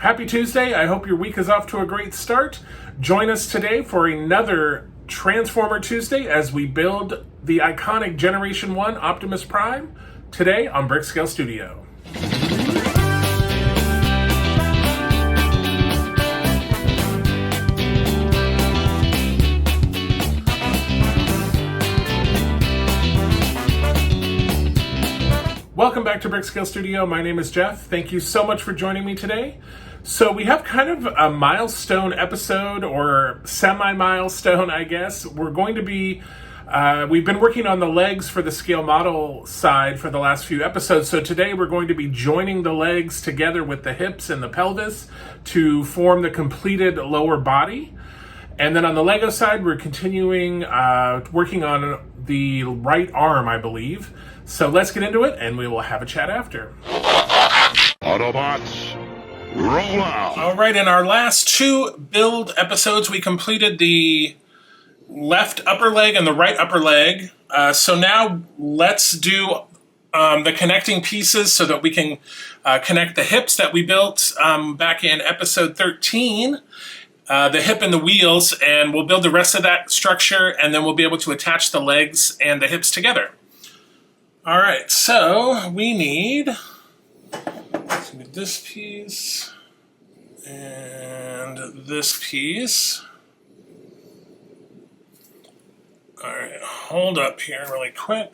Happy Tuesday. I hope your week is off to a great start. Join us today for another Transformer Tuesday as we build the iconic Generation 1 Optimus Prime today on Brickscale Studio. Welcome back to Brickscale Studio. My name is Jeff. Thank you so much for joining me today. So we have kind of a milestone episode, or semi-milestone, I guess. We're going to be, we've been working on the legs for the scale model side for the last few episodes. So today we're going to be joining the legs together with the hips and the pelvis to form the completed lower body. And then on the Lego side, we're continuing working on the right arm, I believe. So let's get into it, and we will have a chat after. Autobots, roll out! All right, in our last two build episodes, we completed the left upper leg and the right upper leg. So now let's do the connecting pieces so that we can connect the hips that we built back in episode 13. The hip and the wheels, and we'll build the rest of that structure, and then we'll be able to attach the legs and the hips together. All right, so we need this piece and this piece. All right, hold up here really quick.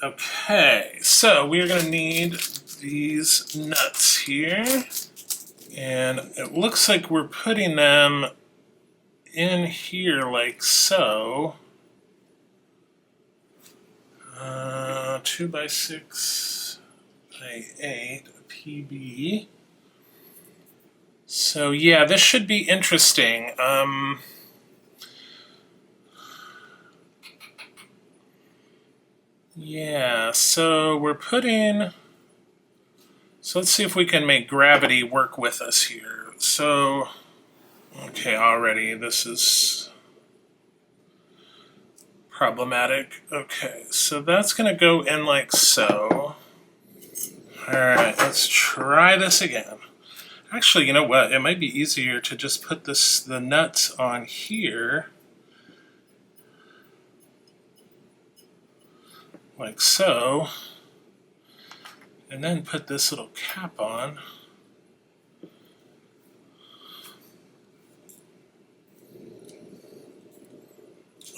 Okay, so we're gonna need these nuts here. And it looks like we're putting them in here like so. 2x6 by 8 PB. So yeah, this should be interesting. Yeah, so we're putting... So let's see if we can make gravity work with us here. So, okay, already this is problematic. Okay, so that's going to go in like so. All right, let's try this again. Actually, you know what? It might be easier to just put the nuts on here. Like so. And then put this little cap on.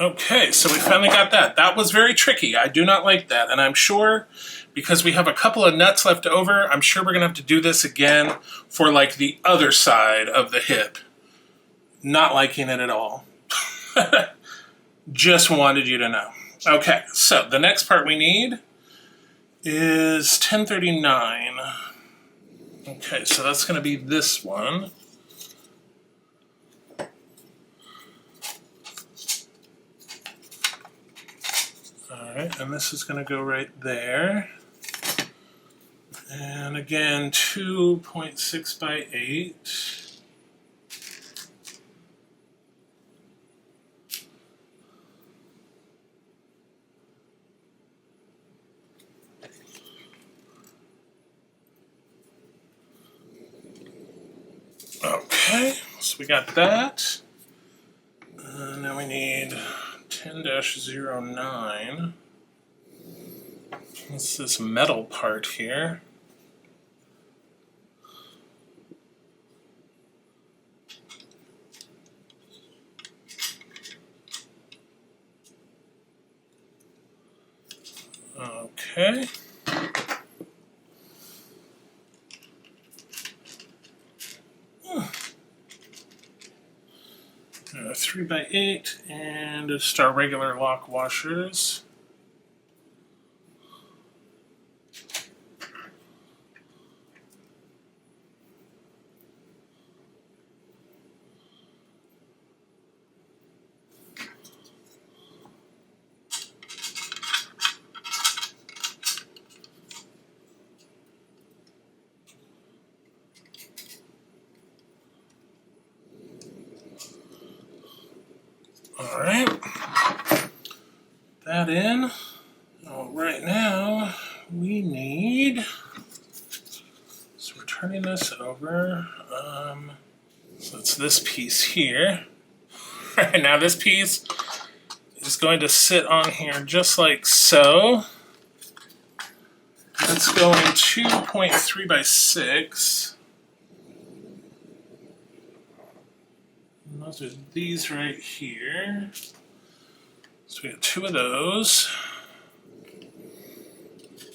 Okay, so we finally got that. That was very tricky. I do not like that. And I'm sure, because we have a couple of nuts left over, I'm sure we're going to have to do this again for like the other side of the hip. Not liking it at all. Just wanted you to know. Okay, so the next part we need is 1039. Okay, so that's going to be this one. Alright, and this is going to go right there. And again, 2.6 by 8. Okay, so we got that. Now we need 10-09. What's this metal part here? Okay. 3 by 8 and just our regular lock washers. All right, that in. Right now we need, so we're turning turning this over. So it's this piece here. Right, now this piece is going to sit on here just like so. It's going 2.3 by 6. And those are these right here. So we got 2 of those.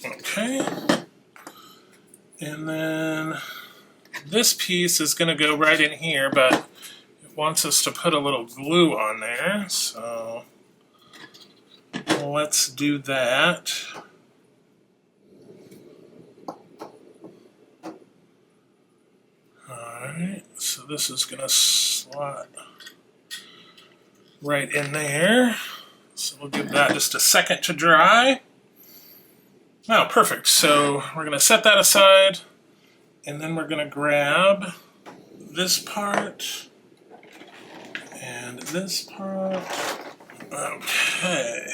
Okay. And then this piece is going to go right in here, but it wants us to put a little glue on there. So let's do that. Alright, so this is going to slot right in there. So we'll give that just a second to dry. Oh, perfect. So we're going to set that aside, and then we're going to grab this part and this part. Okay.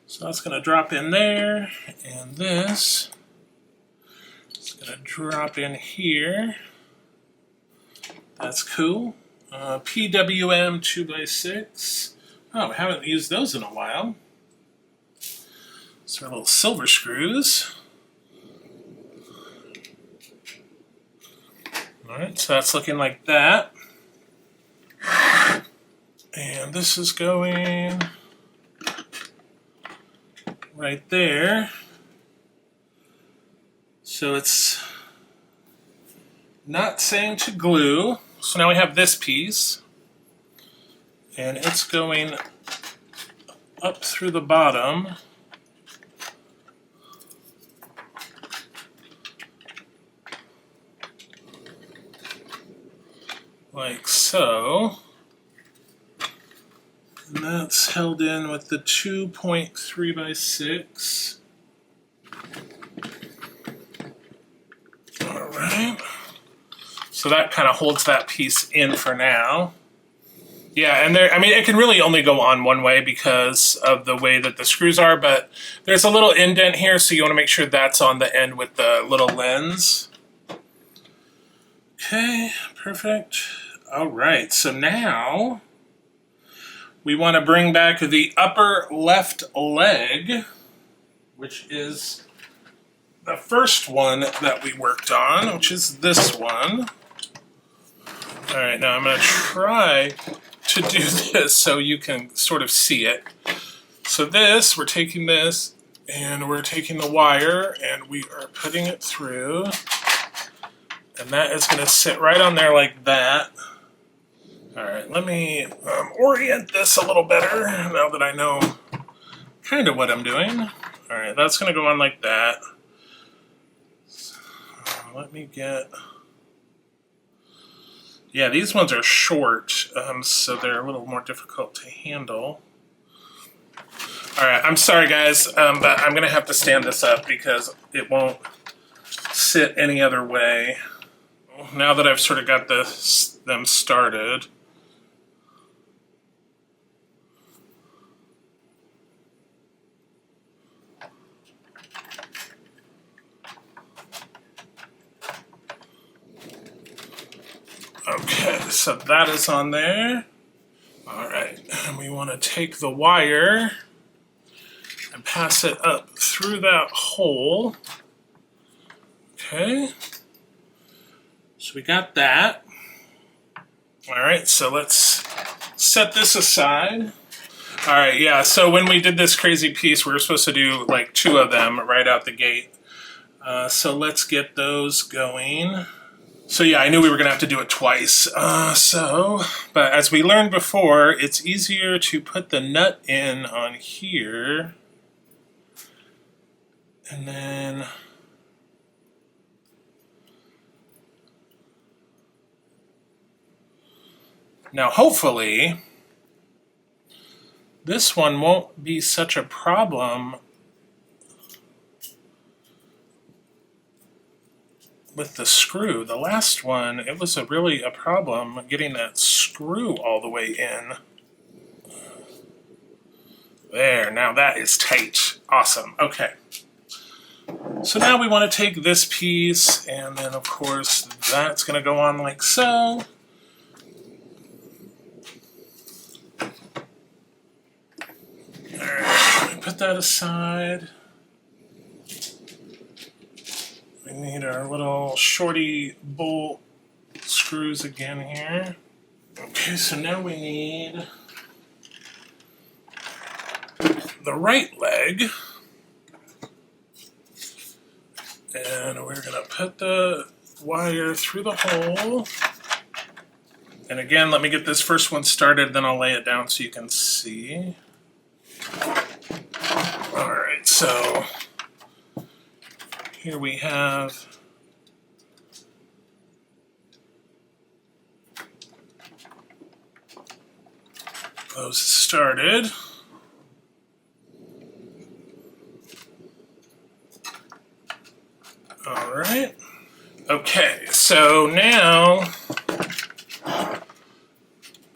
So that's going to drop in there, and this is going to drop in here. That's cool. PWM 2x6. Oh, we haven't used those in a while. So our little silver screws. Alright, so that's looking like that. And this is going right there. So it's not saying to glue. So now we have this piece. And it's going up through the bottom. Like so. And that's held in with the 2.3 by 6. All right. So that kind of holds that piece in for now. Yeah, and there, I mean, it can really only go on one way because of the way that the screws are, but there's a little indent here, so you want to make sure that's on the end with the little lens. Okay, perfect. All right, so now we want to bring back the upper left leg, which is the first one that we worked on, which is this one. All right, now I'm going to try to do this so you can sort of see it. So this, we're taking this, and we're taking the wire, and we are putting it through, and that is going to sit right on there like that. All right, let me orient this a little better now that I know kind of what I'm doing. All right, that's going to go on like that. So, let me get... Yeah, these ones are short, so they're a little more difficult to handle. All right, I'm sorry, guys, but I'm going to have to stand this up because it won't sit any other way. Now that I've sort of got them started. Okay, so that is on there. All right, and we want to take the wire and pass it up through that hole. Okay, so we got that. All right, so let's set this aside. All right, yeah, so when we did this crazy piece, we were supposed to do like 2 of them right out the gate. So let's get those going. So yeah, I knew we were going to have to do it twice. But as we learned before, it's easier to put the nut in on here. And then... Now hopefully, this one won't be such a problem with the screw. The last one, it was really a problem getting that screw all the way in. There, now that is tight. Awesome, okay. So now we want to take this piece, and then of course that's going to go on like so. Alright, let me put that aside. We need our little shorty bolt screws again here. Okay, so now we need the right leg. And we're going to put the wire through the hole. And again, let me get this first one started, then I'll lay it down so you can see. Alright, so here we have those started. All right. Okay, so now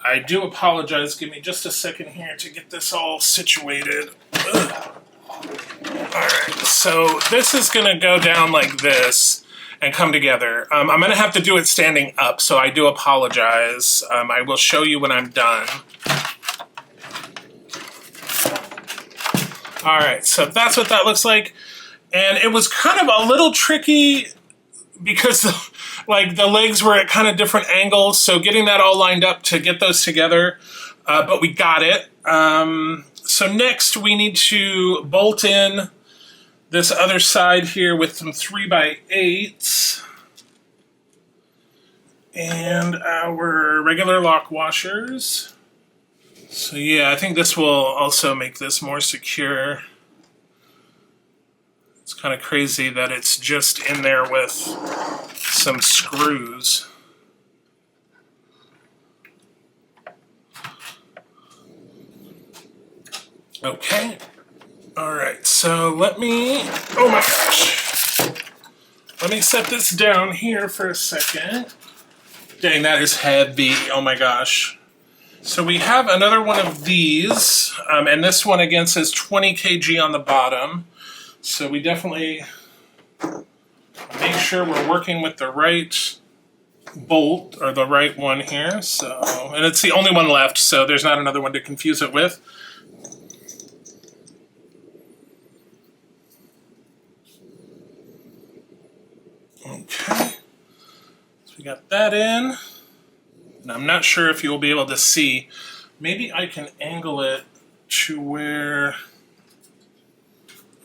I do apologize. Give me just a second here to get this all situated. Ugh. All right, so this is going to go down like this and come together. I'm going to have to do it standing up, so I do apologize. I will show you when I'm done. All right, so that's what that looks like. And it was kind of a little tricky because like the legs were at kind of different angles, so getting that all lined up to get those together, but we got it. So next we need to bolt in this other side here with some 3x8s and our regular lock washers. So yeah, I think this will also make this more secure. It's kind of crazy that it's just in there with some screws. Okay. All right, so let me, oh my gosh. Let me set this down here for a second. Dang, that is heavy. Oh my gosh. So we have another one of these, and this one again says 20 kg on the bottom. So we definitely make sure we're working with the right bolt, or the right one here. So, and it's the only one left, so there's not another one to confuse it with. Okay, so we got that in. And I'm not sure if you'll be able to see. Maybe I can angle it to where...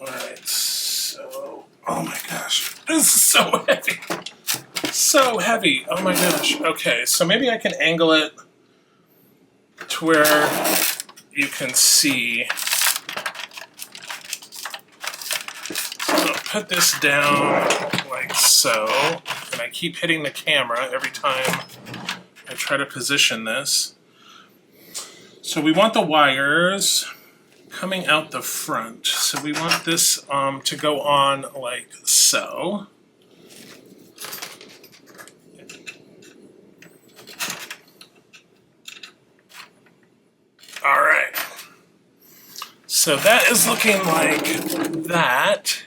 Alright, so... Oh my gosh, this is so heavy. So heavy, oh my gosh. Okay, so maybe I can angle it to where you can see. So I'll put this down like so. And I keep hitting the camera every time I try to position this. So we want the wires coming out the front. So we want this to go on like so. All right. So that is looking like that.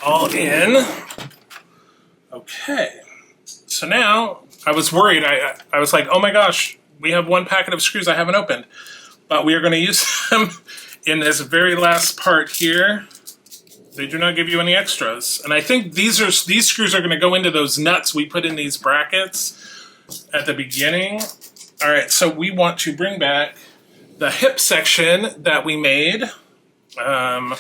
All in. Okay. So now I was worried. I was like, oh my gosh, we have one packet of screws I haven't opened. But we are going to use them in this very last part here. They do not give you any extras. And I think these screws are going to go into those nuts we put in these brackets at the beginning. All right, so we want to bring back the hip section that we made. Oh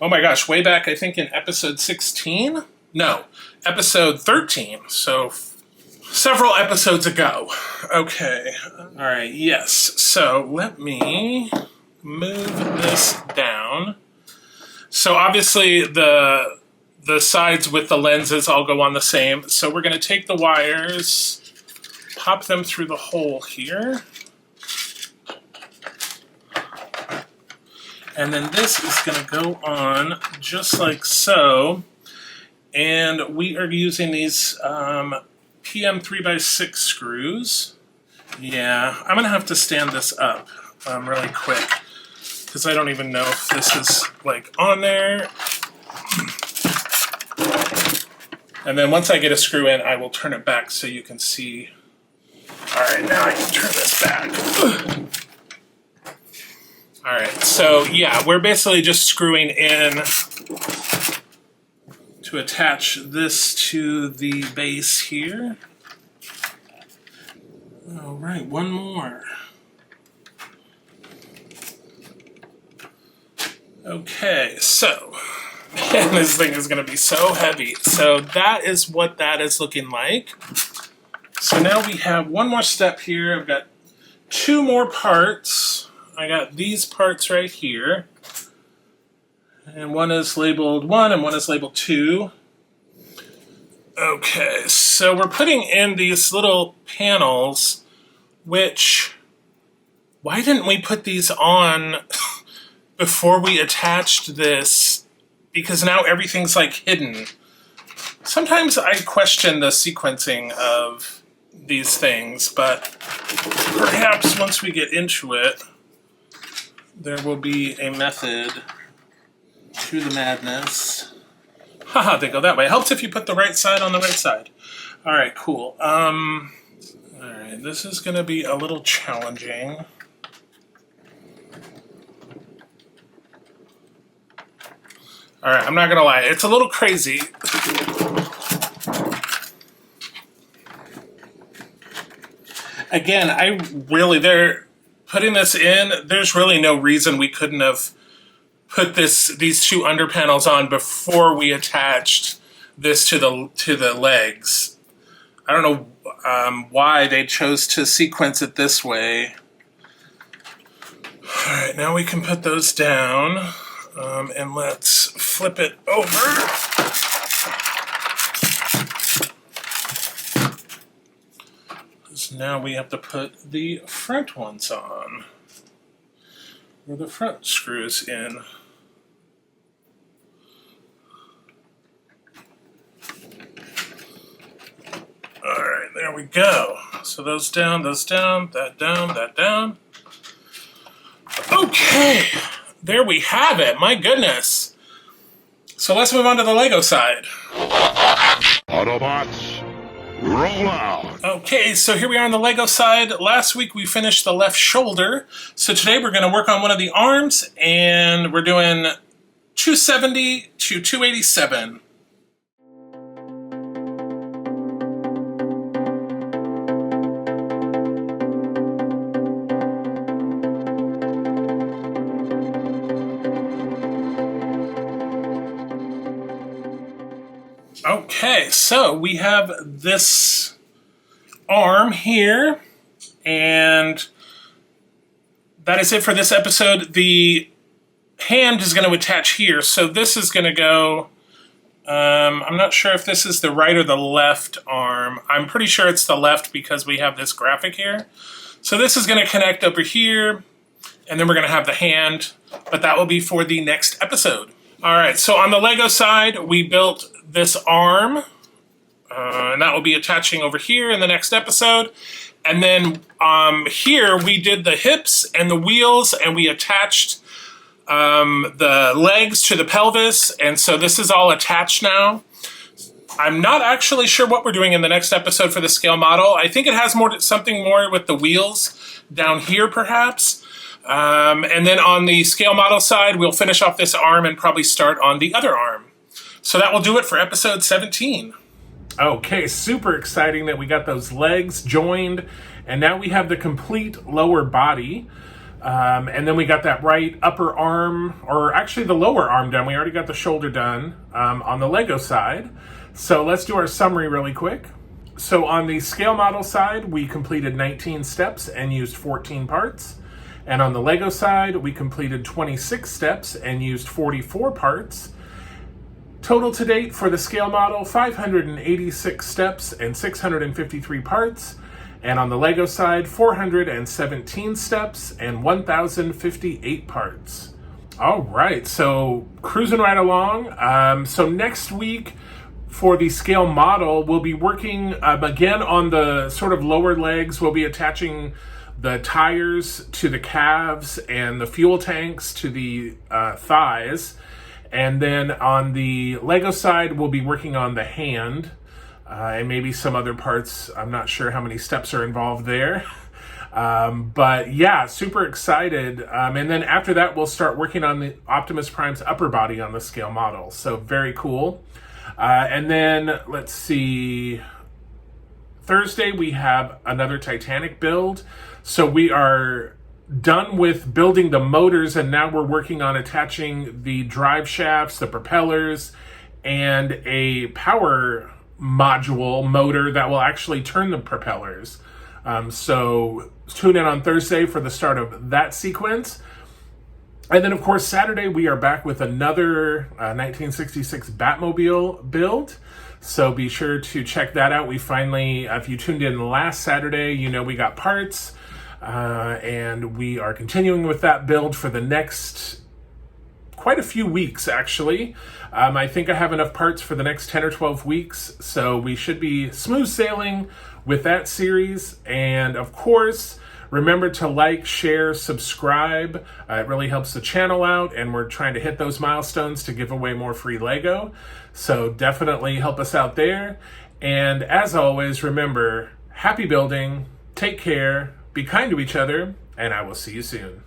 my gosh, way back I think in episode 16? No, episode 13. So several episodes ago. Okay, all right, yes. So let me move this down. So obviously the sides with the lenses all go on the same. So we're gonna take the wires, pop them through the hole here. And then this is gonna go on just like so. And we are using these PM 3x6 screws. Yeah, I'm gonna have to stand this up really quick because I don't even know if this is like on there. And then once I get a screw in, I will turn it back so you can see. All right, now I can turn this back. All right, so yeah, we're basically just screwing in to attach this to the base here. All right, one more. Okay, so, and this thing is going to be so heavy. So that is what that is looking like. So now we have one more step here. I've got two more parts. I got these parts right here. And one is labeled 1 and one is labeled 2. Okay, so we're putting in these little panels, which, why didn't we put these on before we attached this? Because now everything's like hidden. Sometimes I question the sequencing of these things, but perhaps once we get into it, there will be a method to the madness. Haha, they go that way. It helps if you put the right side on the right side. All right, cool. All right, this is going to be a little challenging. All right, I'm not going to lie. It's a little crazy. Again, they're putting this in. There's really no reason we couldn't have put these two under panels on before we attached this to the legs. I don't know why they chose to sequence it this way. All right, now we can put those down, and let's flip it over. So now we have to put the front ones on, or the front screws in. All right, there we go. So those down, that down, that down. Okay, there we have it. My goodness. So let's move on to the Lego side. Autobots, roll out. Okay, so here we are on the Lego side. Last week we finished the left shoulder. So today we're going to work on one of the arms, and we're doing 270 to 287. Okay, so we have this arm here, and that is it for this episode. The hand is going to attach here, so this is going to go, I'm not sure if this is the right or the left arm. I'm pretty sure it's the left because we have this graphic here. So this is going to connect over here, and then we're going to have the hand, but that will be for the next episode. All right, so on the Lego side, we built this arm, and that will be attaching over here in the next episode. And then here we did the hips and the wheels, and we attached the legs to the pelvis, and so this is all attached now. I'm not actually sure what we're doing in the next episode for the scale model. I think it has something more with the wheels down here, perhaps. And then on the scale model side, we'll finish off this arm and probably start on the other arm. So that will do it for episode 17. Okay, super exciting that we got those legs joined, and now we have the complete lower body. And then we got that right upper arm, or actually the lower arm done. We already got the shoulder done on the Lego side. So let's do our summary really quick. So on the scale model side, we completed 19 steps and used 14 parts. And on the Lego side, we completed 26 steps and used 44 parts. Total to date for the scale model, 586 steps and 653 parts. And on the Lego side, 417 steps and 1,058 parts. All right, so cruising right along. So next week for the scale model, we'll be working again on the sort of lower legs. We'll be attaching the tires to the calves and the fuel tanks to the thighs. And then on the Lego side, we'll be working on the hand and maybe some other parts. I'm not sure how many steps are involved there. But yeah, super excited. And then after that, we'll start working on the Optimus Prime's upper body on the scale model. So very cool. And then let's see, Thursday we have another Titanic build. So we are done with building the motors, and now we're working on attaching the drive shafts, the propellers, and a power module motor that will actually turn the propellers. So tune in on Thursday for the start of that sequence. And then, of course, Saturday we are back with another 1966 Batmobile build. So be sure to check that out. We finally, if you tuned in last Saturday, you know we got parts. And we are continuing with that build for the next quite a few weeks, actually. I think I have enough parts for the next 10 or 12 weeks, so we should be smooth sailing with that series. And of course, remember to like, share, subscribe. It really helps the channel out, and we're trying to hit those milestones to give away more free Lego. So definitely help us out there. And as always, remember, happy building, take care, be kind to each other, and I will see you soon.